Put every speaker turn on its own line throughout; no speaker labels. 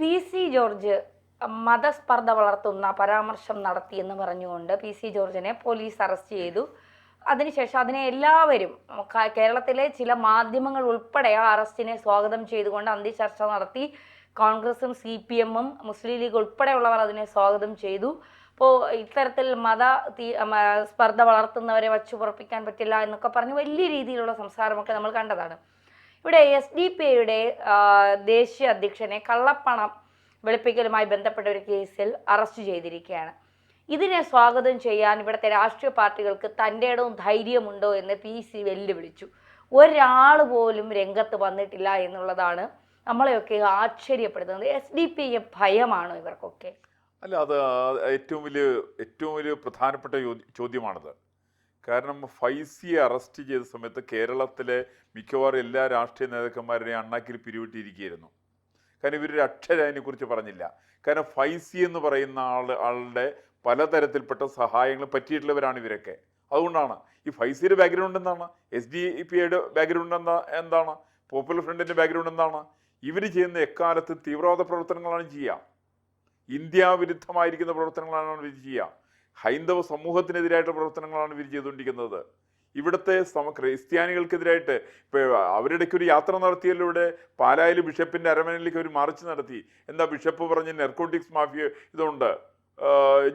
PC. George മതസ്പർദ്ധ വളർത്തുന്ന പരാമർശം നടത്തിയെന്ന് പറഞ്ഞുകൊണ്ട് പി.സി. ജോർജിനെ പോലീസ് അറസ്റ്റ് ചെയ്തു. അതിനുശേഷം അതിനെ എല്ലാവരും കേരളത്തിലെ ചില മാധ്യമങ്ങൾ ഉൾപ്പെടെ ആ അറസ്റ്റിനെ സ്വാഗതം ചെയ്തുകൊണ്ട് അന്ത്യചർച്ച നടത്തി. കോൺഗ്രസും CPM-ഉം മുസ്ലിം ലീഗ് ഉൾപ്പെടെയുള്ളവർ അതിനെ സ്വാഗതം ചെയ്തു. അപ്പോൾ ഇത്തരത്തിൽ സ്പർദ്ധ വളർത്തുന്നവരെ വച്ചുപുറപ്പിക്കാൻ പറ്റില്ല എന്നൊക്കെ പറഞ്ഞ് വലിയ രീതിയിലുള്ള സംസാരമൊക്കെ നമ്മൾ കണ്ടതാണ്. ഇവിടെ SDP-യുടെ ദേശീയ അധ്യക്ഷനെ കള്ളപ്പണം വെളുപ്പിക്കലുമായി ബന്ധപ്പെട്ട ഒരു കേസിൽ അറസ്റ്റ് ചെയ്തിരിക്കുകയാണ്. ഇതിനെ സ്വാഗതം ചെയ്യാൻ ഇവിടുത്തെ രാഷ്ട്രീയ പാർട്ടികൾക്ക് തൻ്റെ ഇടവും ധൈര്യമുണ്ടോ എന്ന് PC വെല്ലുവിളിച്ചു. ഒരാൾ പോലും രംഗത്ത് വന്നിട്ടില്ല എന്നുള്ളതാണ് നമ്മളെയൊക്കെ ആശ്ചര്യപ്പെടുത്തുന്നത്. SDP-യെ ഭയമാണോ ഇവർക്കൊക്കെ?
അല്ല, അത് ഏറ്റവും വലിയ പ്രധാനപ്പെട്ട ചോദ്യമാണത്. കാരണം ഫൈസിയെ അറസ്റ്റ് ചെയ്ത സമയത്ത് കേരളത്തിലെ മിക്കവാറും എല്ലാ രാഷ്ട്രീയ നേതാക്കന്മാരുടെയും അണ്ണാക്കിൽ പിരിവിട്ടിരിക്കുകയായിരുന്നു. കാരണം ഇവരൊരു അക്ഷരം അതിനെക്കുറിച്ച് പറഞ്ഞില്ല. കാരണം ഫൈസി എന്ന് പറയുന്ന ആളുടെ പലതരത്തിൽപ്പെട്ട സഹായങ്ങൾ പറ്റിയിട്ടുള്ളവരാണ് ഇവരൊക്കെ. അതുകൊണ്ടാണ് ഈ ഫൈസിയുടെ ബാക്ക്ഗ്രൗണ്ട് എന്താണ്, SDP-യുടെ ബാക്ക്ഗ്രൗണ്ട് എന്താണ്, പോപ്പുലർ ഫ്രണ്ടിൻ്റെ ബാക്ക്ഗ്രൗണ്ട് എന്താണ്? ഇവർ ചെയ്യുന്ന എക്കാലത്ത് തീവ്രവാദ പ്രവർത്തനങ്ങളാണ് ചെയ്യുക, ഇന്ത്യ വിരുദ്ധമായിരിക്കുന്ന പ്രവർത്തനങ്ങളാണ് ഇവർ ചെയ്യുക, ഹൈന്ദവ സമൂഹത്തിനെതിരായിട്ടുള്ള പ്രവർത്തനങ്ങളാണ് ഇവർ ചെയ്തുകൊണ്ടിരിക്കുന്നത്. ഇവിടുത്തെ ക്രിസ്ത്യാനികൾക്കെതിരായിട്ട് ഇപ്പോൾ അവരുടെയൊക്കെ ഒരു യാത്ര നടത്തിയല്ലോ. ഇവിടെ പാലായിൽ ബിഷപ്പിൻ്റെ അരമനയിലേക്ക് ഒരു മാർച്ച് നടത്തി. എന്താ ബിഷപ്പ് പറഞ്ഞ് നെർക്കോട്ടിക്സ് മാഫിയ ഇതുണ്ട്,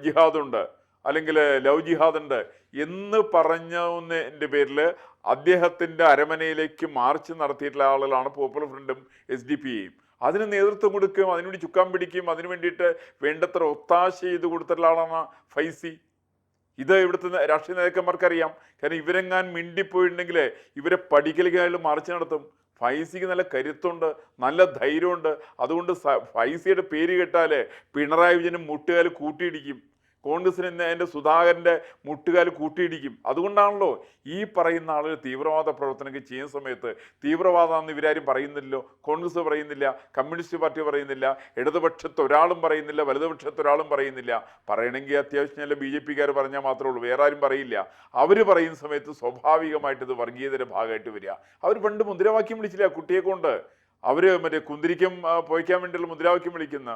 ജിഹാദുണ്ട്, അല്ലെങ്കിൽ ലവ് ജിഹാദുണ്ട് എന്ന് പറഞ്ഞതിൻ്റെ പേരിൽ അദ്ദേഹത്തിൻ്റെ അരമനയിലേക്ക് മാർച്ച് നടത്തിയിട്ടുള്ള ആളുകളാണ് പോപ്പുലർ ഫ്രണ്ടും SDP-യും. അതിന് നേതൃത്വം കൊടുക്കുകയും അതിനുവേണ്ടി ചുക്കാൻ പിടിക്കുകയും അതിനു വേണ്ടിയിട്ട് വേണ്ടത്ര ഒത്താശ ചെയ്ത് കൊടുത്തിട്ടുള്ള ആളാണ് ഫൈസി. ഇത് ഇവിടുത്തെ രാഷ്ട്രീയ നേതാക്കന്മാർക്കറിയാം. കാരണം ഇവരെങ്ങാൻ മിണ്ടിപ്പോയിട്ടുണ്ടെങ്കിൽ ഇവരെ പഠിക്കലിക്കായാലും മാർച്ച് നടത്തും. ഫൈസിക്ക് നല്ല കരുത്തുണ്ട്, നല്ല ധൈര്യമുണ്ട്. അതുകൊണ്ട് ഫൈസിയുടെ പേര് കേട്ടാൽ പിണറായി വിജയനും മുട്ടുകാൽ കൂട്ടിയിടിക്കും, കോൺഗ്രസിന് എൻ്റെ സുധാകരൻ്റെ മുട്ടുകാൽ കൂട്ടിയിടിക്കും. അതുകൊണ്ടാണല്ലോ ഈ പറയുന്ന ആളുകൾ തീവ്രവാദ പ്രവർത്തനങ്ങൾ ചെയ്യുന്ന സമയത്ത് തീവ്രവാദമാണെന്ന് ഇവരാരും പറയുന്നില്ലല്ലോ. കോൺഗ്രസ് പറയുന്നില്ല, കമ്മ്യൂണിസ്റ്റ് പാർട്ടി പറയുന്നില്ല, ഇടതുപക്ഷത്ത് ഒരാളും പറയുന്നില്ല, വലതുപക്ഷത്ത് ഒരാളും പറയുന്നില്ല. പറയണമെങ്കിൽ അത്യാവശ്യം നല്ല BJP-കാർ പറഞ്ഞാൽ മാത്രമേ ഉള്ളൂ, വേറെ ആരും പറയില്ല. അവർ പറയുന്ന സമയത്ത് സ്വാഭാവികമായിട്ട് ഇത് വർഗീയതയുടെ ഭാഗമായിട്ട് വരിക. അവർ പണ്ട് മുദ്രാവാക്യം വിളിച്ചില്ല കുട്ടിയെ കൊണ്ട്. അവർ മറ്റേ കുന്തിരിക്കം പോയിക്കാൻ വേണ്ടിയുള്ള മുദ്രാവാക്യം വിളിക്കുന്ന,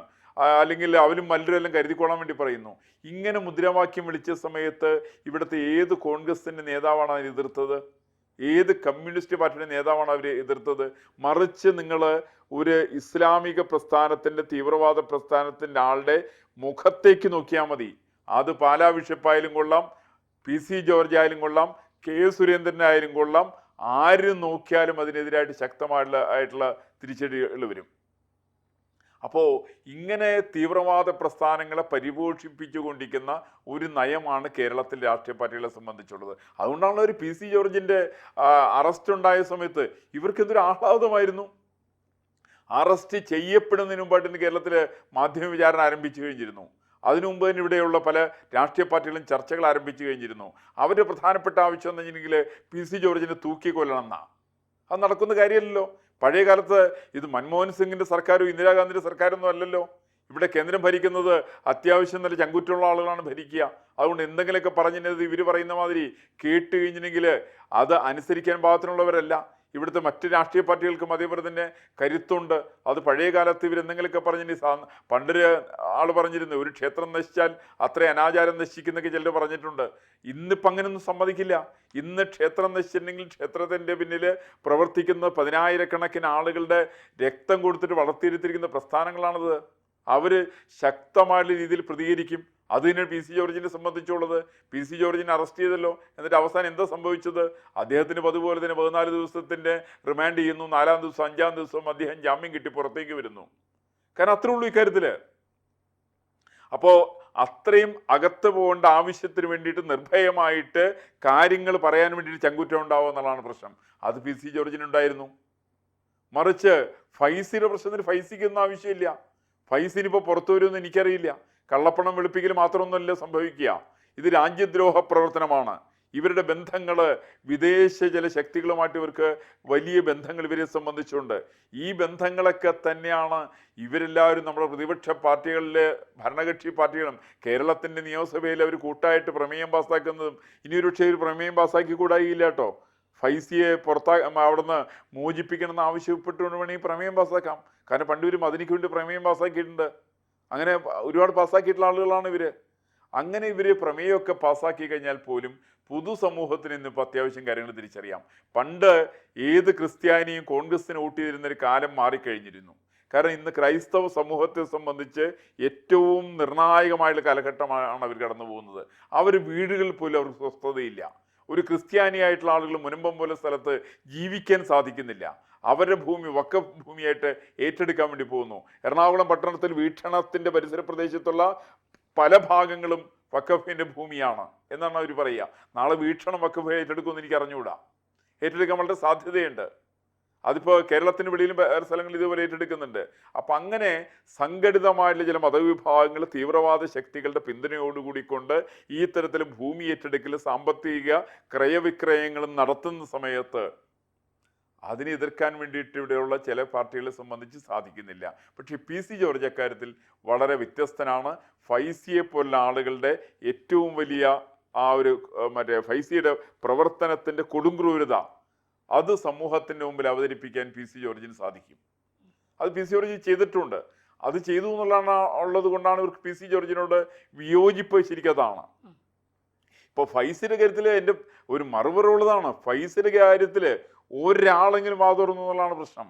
അല്ലെങ്കിൽ അവരും മല്ലരും എല്ലാം കരുതിക്കൊള്ളാൻ വേണ്ടി പറയുന്നു. ഇങ്ങനെ മുദ്രാവാക്യം വിളിച്ച സമയത്ത് ഇവിടുത്തെ ഏത് കോൺഗ്രസിൻ്റെ നേതാവാണ് അതിനെ എതിർത്തത്? ഏത് കമ്മ്യൂണിസ്റ്റ് പാർട്ടിയുടെ നേതാവാണ് അവർ എതിർത്തത്? മറിച്ച് നിങ്ങൾ ഒരു ഇസ്ലാമിക പ്രസ്ഥാനത്തിൻ്റെ, തീവ്രവാദ പ്രസ്ഥാനത്തിൻ്റെ ആളുടെ മുഖത്തേക്ക് നോക്കിയാൽ മതി. അത് പാലാ ബിഷപ്പായാലും കൊള്ളാം, PC ജോർജ് ആയാലും കൊള്ളാം, K സുരേന്ദ്രനായാലും കൊള്ളാം, ആര് നോക്കിയാലും അതിനെതിരായിട്ട് ശക്തമായിട്ടുള്ള തിരിച്ചടികൾ വരും. അപ്പോൾ ഇങ്ങനെ തീവ്രവാദ പ്രസ്ഥാനങ്ങളെ പരിപോഷിപ്പിച്ചുകൊണ്ടിരിക്കുന്ന ഒരു നയമാണ് കേരളത്തിലെ രാഷ്ട്രീയ പാർട്ടികളെ സംബന്ധിച്ചുള്ളത്. അതുകൊണ്ടാണ് ഒരു PC ജോർജിൻ്റെ അറസ്റ്റ് ഉണ്ടായ സമയത്ത് ഇവർക്ക് എന്തൊരു ആഹ്ലാദമായിരുന്നു. അറസ്റ്റ് ചെയ്യപ്പെടുന്നതിന് മുമ്പായിട്ട് കേരളത്തിൽ മാധ്യമ വിചാരണ ആരംഭിച്ചു കഴിഞ്ഞിരുന്നു. അതിനു മുമ്പ് തന്നെ ഇവിടെയുള്ള പല രാഷ്ട്രീയ പാർട്ടികളും ചർച്ചകൾ ആരംഭിച്ചു കഴിഞ്ഞിരുന്നു. അവരുടെ പ്രധാനപ്പെട്ട ആവശ്യം എന്ന് വെച്ചിട്ടുണ്ടെങ്കിൽ PC ജോർജിനെ തൂക്കിക്കൊല്ലണം എന്നാണ്. അത് നടക്കുന്ന കാര്യമല്ലല്ലോ. പഴയ കാലത്ത് ഇത് മൻമോഹൻ സിംഗിൻ്റെ സർക്കാരും ഇന്ദിരാഗാന്ധിയുടെ സർക്കാരൊന്നും അല്ലല്ലോ. ഇവിടെ കേന്ദ്രം ഭരിക്കുന്നത് അത്യാവശ്യം നല്ല ചങ്കുറ്റുള്ള ആളുകളാണ് ഭരിക്കുക. അതുകൊണ്ട് എന്തെങ്കിലുമൊക്കെ പറഞ്ഞിട്ട് ഇവർ പറയുന്ന മാതിരി കേട്ട് കഴിഞ്ഞിട്ടുണ്ടെങ്കിൽ അത് അനുസരിക്കാൻ പാകത്തിനുള്ളവരല്ല. ഇവിടുത്തെ മറ്റ് രാഷ്ട്രീയ പാർട്ടികൾക്കും അതേപോലെ തന്നെ കരുത്തുണ്ട്. അത് പഴയ കാലത്ത് ഇവരെന്തെങ്കിലുമൊക്കെ പറഞ്ഞിട്ട് പണ്ടൊരു ആൾ പറഞ്ഞിരുന്നു, ഒരു ക്ഷേത്രം നശിച്ചാൽ അത്ര അനാചാരം നശിക്കുന്നൊക്കെ ചിലർ പറഞ്ഞിട്ടുണ്ട്. ഇന്നിപ്പം അങ്ങനെയൊന്നും സമ്മതിക്കില്ല. ഇന്ന് ക്ഷേത്രം നശിച്ചിട്ടുണ്ടെങ്കിൽ ക്ഷേത്രത്തിൻ്റെ പിന്നിൽ പ്രവർത്തിക്കുന്ന 10,000-കണക്കിന് ആളുകളുടെ രക്തം കൊടുത്തിട്ട് വളർത്തിയെടുത്തിരിക്കുന്ന പ്രസ്ഥാനങ്ങളാണത്. അവർ ശക്തമായ രീതിയിൽ പ്രതികരിക്കും. അത് തന്നെയാണ് PC ജോർജിനെ സംബന്ധിച്ചുള്ളത്. PC ജോർജിനെ അറസ്റ്റ് ചെയ്തല്ലോ. എന്നിട്ട് അവസാനം എന്താ സംഭവിച്ചത്? അദ്ദേഹത്തിന് അതുപോലെ തന്നെ 14 ദിവസത്തിൻ്റെ റിമാൻഡ് ചെയ്യുന്നു. 4-ാം ദിവസം 5-ാം ദിവസം അദ്ദേഹം ജാമ്യം കിട്ടി പുറത്തേക്ക് വരുന്നു. കാരണം അത്രേ ഉള്ളൂ ഇക്കാര്യത്തിൽ. അപ്പോൾ അത്രയും അകത്ത് പോകേണ്ട ആവശ്യത്തിന് വേണ്ടിയിട്ട് നിർഭയമായിട്ട് കാര്യങ്ങൾ പറയാൻ വേണ്ടിയിട്ട് ചങ്കുറ്റം ഉണ്ടാവുക എന്നുള്ളതാണ് പ്രശ്നം. അത് PC ജോർജിനുണ്ടായിരുന്നു. മറിച്ച് ഫൈസിയുടെ പ്രശ്നത്തിന് ഫൈസിക്കൊന്നും ആവശ്യമില്ല. ഫൈസിനിപ്പോൾ പുറത്തു വരുമെന്ന് എനിക്കറിയില്ല. കള്ളപ്പണം വെളുപ്പിക്കൽ മാത്രമൊന്നുമല്ല സംഭവിക്കുക. ഇത് രാജ്യദ്രോഹ പ്രവർത്തനമാണ്. ഇവരുടെ ബന്ധങ്ങൾ വിദേശ ചില ശക്തികളുമായിട്ട് ഇവർക്ക് വലിയ ബന്ധങ്ങൾ ഇവരെ സംബന്ധിച്ചുണ്ട്. ഈ ബന്ധങ്ങളൊക്കെ തന്നെയാണ് ഇവരെല്ലാവരും നമ്മുടെ പ്രതിപക്ഷ പാർട്ടികളിലെ ഭരണകക്ഷി പാർട്ടികളും കേരളത്തിൻ്റെ നിയമസഭയിൽ അവർ കൂട്ടായിട്ട് പ്രമേയം പാസ്സാക്കുന്നതും ഇനിയൊരു പക്ഷേ ഒരു പ്രമേയം പാസ്സാക്കി കൂടായില്ല കേട്ടോ. ഫൈസിയെ അവിടുന്ന് മോചിപ്പിക്കണമെന്ന് ആവശ്യപ്പെട്ടുകൊണ്ട് വേണമെങ്കിൽ പ്രമേയം പാസ്സാക്കാം. കാരണം പണ്ട് ഇവർ മദനിക്ക് വേണ്ടി പ്രമേയം പാസ്സാക്കിയിട്ടുണ്ട്. അങ്ങനെ ഒരുപാട് പാസ്സാക്കിയിട്ടുള്ള ആളുകളാണ് ഇവർ. അങ്ങനെ ഇവർ പ്രമേയമൊക്കെ പാസ്സാക്കി കഴിഞ്ഞാൽ പോലും പൊതുസമൂഹത്തിന് ഇന്നിപ്പോൾ അത്യാവശ്യം കാര്യങ്ങൾ തിരിച്ചറിയാം. പണ്ട് ഏത് ക്രിസ്ത്യാനിയും കോൺഗ്രസിന് വോട്ട് ചെയ്തിരുന്നൊരു കാലം മാറിക്കഴിഞ്ഞിരുന്നു. കാരണം ഇന്ന് ക്രൈസ്തവ സമൂഹത്തെ സംബന്ധിച്ച് ഏറ്റവും നിർണായകമായുള്ള കാലഘട്ടമാണ് അവർ കടന്നു പോകുന്നത്. അവർ വീടുകളിൽ പോലും അവർക്ക് സ്വസ്ഥതയില്ല. ഒരു ക്രിസ്ത്യാനിയായിട്ടുള്ള ആളുകൾ മുനമ്പം പോലെ സ്ഥലത്ത് ജീവിക്കാൻ സാധിക്കുന്നില്ല. അവരുടെ ഭൂമി വഖഫ് ഭൂമിയായിട്ട് ഏറ്റെടുക്കാൻ വേണ്ടി പോകുന്നു. എറണാകുളം പട്ടണത്തിൽ വീക്ഷണത്തിൻ്റെ പരിസര പ്രദേശത്തുള്ള പല ഭാഗങ്ങളും വഖഫിൻ്റെ ഭൂമിയാണ് എന്നാണ് അവർ പറയുക. നാളെ വീക്ഷണം വഖഫ് ഏറ്റെടുക്കുമെന്ന് എനിക്ക് അറിഞ്ഞുകൂടാ. ഏറ്റെടുക്കാൻ വളരെ സാധ്യതയുണ്ട്. അതിപ്പോൾ കേരളത്തിന് വെളിയിലും വേറെ സ്ഥലങ്ങളിൽ ഇതുപോലെ ഏറ്റെടുക്കുന്നുണ്ട്. അപ്പം അങ്ങനെ സംഘടിതമായിട്ടുള്ള ചില മതവിഭാഗങ്ങൾ തീവ്രവാദ ശക്തികളുടെ പിന്തുണയോടുകൂടിക്കൊണ്ട് ഈ തരത്തിൽ ഭൂമി ഏറ്റെടുക്കൽ സാമ്പത്തിക ക്രയവിക്രയങ്ങളും നടത്തുന്ന സമയത്ത് അതിനെ എതിർക്കാൻ വേണ്ടിയിട്ട് ഇവിടെയുള്ള ചില പാർട്ടികളെ സംബന്ധിച്ച് സാധിക്കുന്നില്ല. പക്ഷേ PC ജോർജ് അക്കാര്യത്തിൽ വളരെ വ്യത്യസ്തനാണ്. ഫൈസിയെ പോലുള്ള ആളുകളുടെ ഏറ്റവും വലിയ ആ ഒരു ഫൈസിയുടെ പ്രവർത്തനത്തിൻ്റെ കൊടുംക്രൂരത അത് സമൂഹത്തിൻ്റെ മുമ്പിൽ അവതരിപ്പിക്കാൻ PC ജോർജിന് സാധിക്കും. അത് PC ജോർജ് ചെയ്തിട്ടുണ്ട്. അത് ചെയ്തു എന്നുള്ളതാണ് ഉള്ളത് കൊണ്ടാണ് ഇവർക്ക് PC ജോർജിനോട് വിയോജിപ്പ് ശരിക്കതാണ്. ഇപ്പോൾ ഫൈസിയുടെ കാര്യത്തിൽ എൻ്റെ ഒരു മറുപടിയുള്ളതാണ്. ഫൈസിയുടെ കാര്യത്തിൽ ഒരാളെങ്കിലും വാതുറന്നു എന്നുള്ളതാണ് പ്രശ്നം.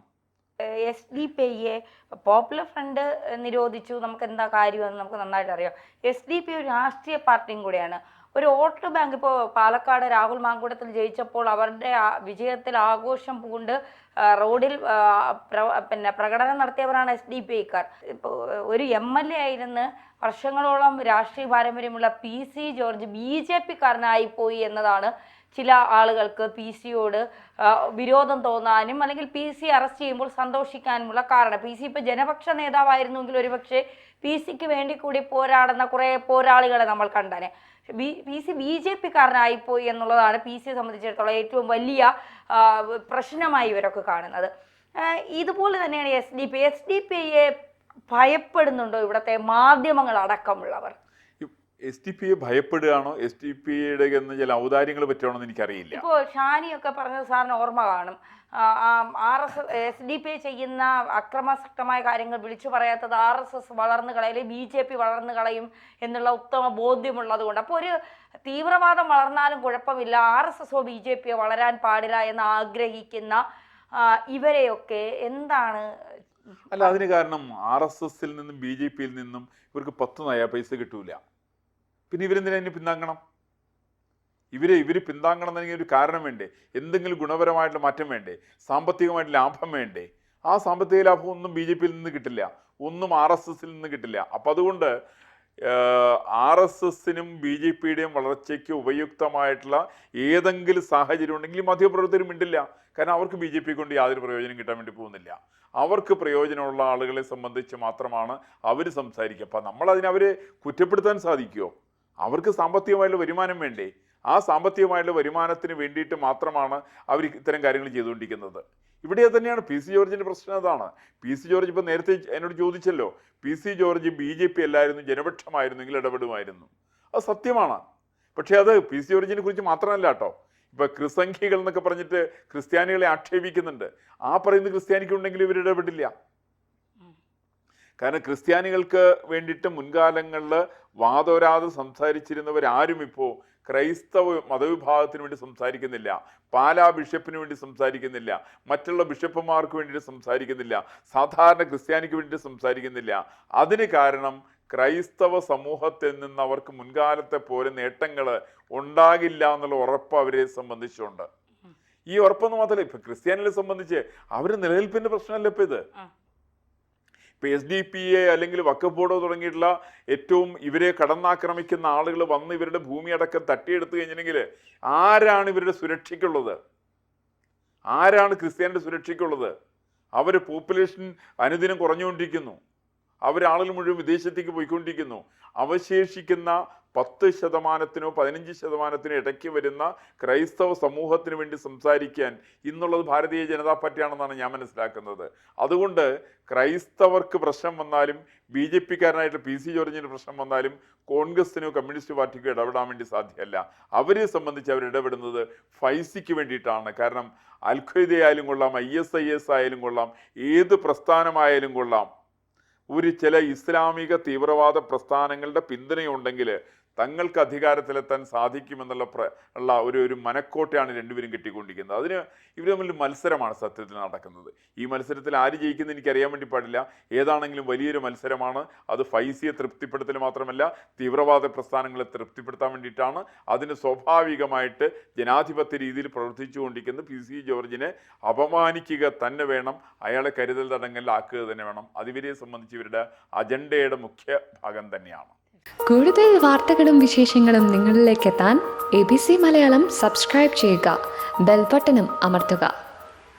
SDP പോപ്പുലർ ഫ്രണ്ട് നിരോധിച്ചു, നമുക്ക് എന്താ കാര്യമെന്ന് നമുക്ക് നന്നായിട്ട് അറിയാം. SDP ഒരു രാഷ്ട്രീയ പാർട്ടിയും കൂടെയാണ്. ഒരു വോട്ട് ബാങ്ക് ഇപ്പോൾ പാലക്കാട് രാഹുൽ മാങ്കൂട്ടത്തിൽ ജയിച്ചപ്പോൾ അവരുടെ വിജയത്തിൽ ആഘോഷം പൂണ്ട് റോഡിൽ പ്രകടനം നടത്തിയവരാണ് SDP-ക്കാർ. ഇപ്പോൾ ഒരു MLA ആയിരുന്ന് വർഷങ്ങളോളം രാഷ്ട്രീയ പാരമ്പര്യമുള്ള PC ജോർജ് BJP-കാരനായിപ്പോയി എന്നതാണ് ചില ആളുകൾക്ക് PC-യോട് വിരോധം തോന്നാനും അല്ലെങ്കിൽ PC അറസ്റ്റ് ചെയ്യുമ്പോൾ സന്തോഷിക്കാനുമുള്ള കാരണം. PC ഇപ്പോൾ ജനപക്ഷ നേതാവായിരുന്നെങ്കിൽ ഒരുപക്ഷെ PC-ക്ക് വേണ്ടി കൂടി പോരാടുന്ന കുറേ പോരാളികളെ നമ്മൾ കണ്ടാനെ. PC BJP-കാരനായിപ്പോയി എന്നുള്ളതാണ് PC-യെ സംബന്ധിച്ചിടത്തോളം ഏറ്റവും വലിയ പ്രശ്നമായി ഇവരൊക്കെ കാണുന്നത്. ഇതുപോലെ തന്നെയാണ് SDP-യെ ഭയപ്പെടുന്നുണ്ടോ ഇവിടുത്തെ മാധ്യമങ്ങൾ അടക്കമുള്ളവർ?
SDP-യെ ഭയപ്പെടുകയാണോ, SDP-യുടെ എന്ന് ചില ഔദാര്യങ്ങൾ പറ്റുകയാണോ എന്ന് എനിക്കറിയില്ല.
ഇപ്പോൾ ഷാനിയൊക്കെ പറഞ്ഞത് സാറിന് ഓർമ്മ കാണും. SDP ചെയ്യുന്ന അക്രമാസക്തമായ കാര്യങ്ങൾ വിളിച്ചു പറയാത്തത് RSS വളർന്നു കളയും, BJP വളർന്നു കളയും എന്നുള്ള ഉത്തമ ബോധ്യമുള്ളത് കൊണ്ട്. അപ്പോൾ ഒരു തീവ്രവാദം വളർന്നാലും കുഴപ്പമില്ല, RSSO BJP-യോ വളരാൻ പാടില്ല എന്ന് ആഗ്രഹിക്കുന്ന ഇവരെയൊക്കെ എന്താണ്?
അല്ല, അതിന് കാരണം RSS-ൽ നിന്നും BJP-യിൽ നിന്നും ഇവർക്ക് 10 നയ പൈസ കിട്ടൂല. പിന്നെ ഇവരെന്തിനാ ഇതിന് പിന്താങ്ങണം? ഇവർ പിന്താങ്ങണം എന്നെങ്കിൽ ഒരു കാരണം വേണ്ടേ? എന്തെങ്കിലും ഗുണപരമായിട്ടുള്ള മാറ്റം വേണ്ടേ? സാമ്പത്തികമായിട്ട് ലാഭം വേണ്ടേ? ആ സാമ്പത്തിക ലാഭം ഒന്നും BJP-യിൽ നിന്ന് കിട്ടില്ല, ഒന്നും RSS-ൽ നിന്ന് കിട്ടില്ല. അപ്പം അതുകൊണ്ട് RSS-നും BJP-യുടെയും വളർച്ചയ്ക്ക് ഉപയുക്തമായിട്ടുള്ള ഏതെങ്കിലും സാഹചര്യം ഉണ്ടെങ്കിൽ മാധ്യമപ്രവർത്തകരും മിണ്ടില്ല. കാരണം അവർക്ക് BJP കൊണ്ട് യാതൊരു പ്രയോജനം കിട്ടാൻ വേണ്ടി പോകുന്നില്ല. അവർക്ക് പ്രയോജനമുള്ള ആളുകളെ സംബന്ധിച്ച് മാത്രമാണ് അവർ സംസാരിക്കുക. അപ്പം നമ്മളതിനെ അവരെ കുറ്റപ്പെടുത്താൻ സാധിക്കുമോ? അവർക്ക് സാമ്പത്തികമായിട്ടുള്ള വരുമാനം വേണ്ടേ? ആ സാമ്പത്തികമായിട്ടുള്ള വരുമാനത്തിന് വേണ്ടിയിട്ട് മാത്രമാണ് അവർ ഇത്തരം കാര്യങ്ങൾ ചെയ്തുകൊണ്ടിരിക്കുന്നത്. ഇവിടെ തന്നെയാണ് PC ജോർജിൻ്റെ പ്രശ്നം. അതാണ് PC ജോർജ് ഇപ്പോൾ നേരത്തെ എന്നോട് ചോദിച്ചല്ലോ, PC ജോർജ് BJP അല്ലായിരുന്നു, ജനപക്ഷമായിരുന്നെങ്കിൽ ഇടപെടുമായിരുന്നു. അത് സത്യമാണ്. പക്ഷേ അത് PC ജോർജിനെ കുറിച്ച് മാത്രമല്ല കേട്ടോ. ഇപ്പോൾ ക്രിസംഖ്യകൾ എന്നൊക്കെ പറഞ്ഞിട്ട് ക്രിസ്ത്യാനികളെ ആക്ഷേപിക്കുന്നുണ്ട്. ആ പറയുന്ന ക്രിസ്ത്യാനിക്കുണ്ടെങ്കിൽ ഇവർ ഇടപെടില്ല. കാരണം ക്രിസ്ത്യാനികൾക്ക് വേണ്ടിയിട്ട് മുൻകാലങ്ങളിൽ വാതോരാതെ സംസാരിച്ചിരുന്നവരാരും ഇപ്പോൾ ക്രൈസ്തവ മതവിഭാഗത്തിന് വേണ്ടി സംസാരിക്കുന്നില്ല, പാലാ ബിഷപ്പിന് വേണ്ടി സംസാരിക്കുന്നില്ല, മറ്റുള്ള ബിഷപ്പുമാർക്ക് വേണ്ടിയിട്ട് സംസാരിക്കുന്നില്ല, സാധാരണ ക്രിസ്ത്യാനിക്ക് വേണ്ടിയിട്ട് സംസാരിക്കുന്നില്ല. അതിന് കാരണം ക്രൈസ്തവ സമൂഹത്തിൽ നിന്ന് അവർക്ക് മുൻകാലത്തെ പോലെ നേട്ടങ്ങൾ ഉണ്ടാകില്ല എന്നുള്ള ഉറപ്പ് അവരെ സംബന്ധിച്ചുണ്ട്. ഈ ഉറപ്പൊന്നും മാത്രമല്ല, ഇപ്പം ക്രിസ്ത്യാനികളെ സംബന്ധിച്ച് അവർ നിലനിൽപ്പിൻ്റെ പ്രശ്നമല്ല ഇപ്പം ഇത്. ഇപ്പം SDP-യെ അല്ലെങ്കിൽ വഖഫ് ബോർഡോ തുടങ്ങിയിട്ടുള്ള ഏറ്റവും ഇവരെ കടന്നാക്രമിക്കുന്ന ആളുകൾ വന്ന് ഇവരുടെ ഭൂമി അടക്കം തട്ടിയെടുത്തു കഴിഞ്ഞിട്ടുണ്ടെങ്കിൽ ആരാണ് ഇവരുടെ സുരക്ഷയ്ക്കുള്ളത്? ആരാണ് ക്രിസ്ത്യാനിയുടെ സുരക്ഷയ്ക്കുള്ളത്? അവർ പോപ്പുലേഷൻ അനുദിനം കുറഞ്ഞുകൊണ്ടിരിക്കുന്നു. അവരാളുകൾ മുഴുവൻ വിദേശത്തേക്ക് പോയിക്കൊണ്ടിരിക്കുന്നു. അവശേഷിക്കുന്ന 10%-നോ 15%-നോ ഇടയ്ക്ക് വരുന്ന ക്രൈസ്തവ സമൂഹത്തിന് വേണ്ടി സംസാരിക്കാൻ ഇന്നുള്ളത് ഭാരതീയ ജനതാ പാർട്ടിയാണെന്നാണ് ഞാൻ മനസ്സിലാക്കുന്നത്. അതുകൊണ്ട് ക്രൈസ്തവർക്ക് പ്രശ്നം വന്നാലും BJP-കാരനായിട്ട് PC ജോർജിന് പ്രശ്നം വന്നാലും കോൺഗ്രസിനോ കമ്മ്യൂണിസ്റ്റ് പാർട്ടിക്കോ ഇടപെടാൻ വേണ്ടി സാധ്യമല്ല. അവരെ സംബന്ധിച്ച് അവർ ഇടപെടുന്നത് ഫൈസിക്ക് വേണ്ടിയിട്ടാണ്. കാരണം അൽ-ഖ്വയ്ദ ആയാലും കൊള്ളാം, ISIS ആയാലും കൊള്ളാം, ഏത് പ്രസ്ഥാനമായാലും കൊള്ളാം, ചില ഇസ്ലാമിക തീവ്രവാദ പ്രസ്ഥാനങ്ങളുടെ പിന്തുണയുണ്ടെങ്കിൽ തങ്ങൾക്ക് അധികാരത്തിലെത്താൻ സാധിക്കുമെന്നുള്ള ഒരു മനക്കോട്ടയാണ് രണ്ടുപേരും കെട്ടിക്കൊണ്ടിരിക്കുന്നത്. അതിന് ഇവർ തമ്മിൽ മത്സരമാണ് സത്യത്തിൽ നടക്കുന്നത്. ഈ മത്സരത്തിൽ ആര് ജയിക്കുന്നത് എനിക്കറിയാൻ വേണ്ടി പാടില്ല. ഏതാണെങ്കിലും വലിയൊരു മത്സരമാണ്. അത് ഫൈസിയെ തൃപ്തിപ്പെടുത്തൽ മാത്രമല്ല, തീവ്രവാദ പ്രസ്ഥാനങ്ങളെ തൃപ്തിപ്പെടുത്താൻ വേണ്ടിയിട്ടാണ്. അതിന് സ്വാഭാവികമായിട്ട് ജനാധിപത്യ രീതിയിൽ പ്രവർത്തിച്ചു കൊണ്ടിരിക്കുന്ന PC ജോർജിനെ അപമാനിക്കുക തന്നെ വേണം, അയാളെ കരുതൽ തടങ്കലിലാക്കുക തന്നെ വേണം. അതിവരെ സംബന്ധിച്ച് ഇവരുടെ അജണ്ടയുടെ മുഖ്യ ഭാഗം തന്നെയാണ്.
കൂടുതൽ വാർത്തകളും വിശേഷങ്ങളും നിങ്ങളിലേക്ക് എത്താൻ ABC മലയാളം സബ്സ്ക്രൈബ് ചെയ്യുക, ബെൽ ബട്ടണും അമർത്തുക.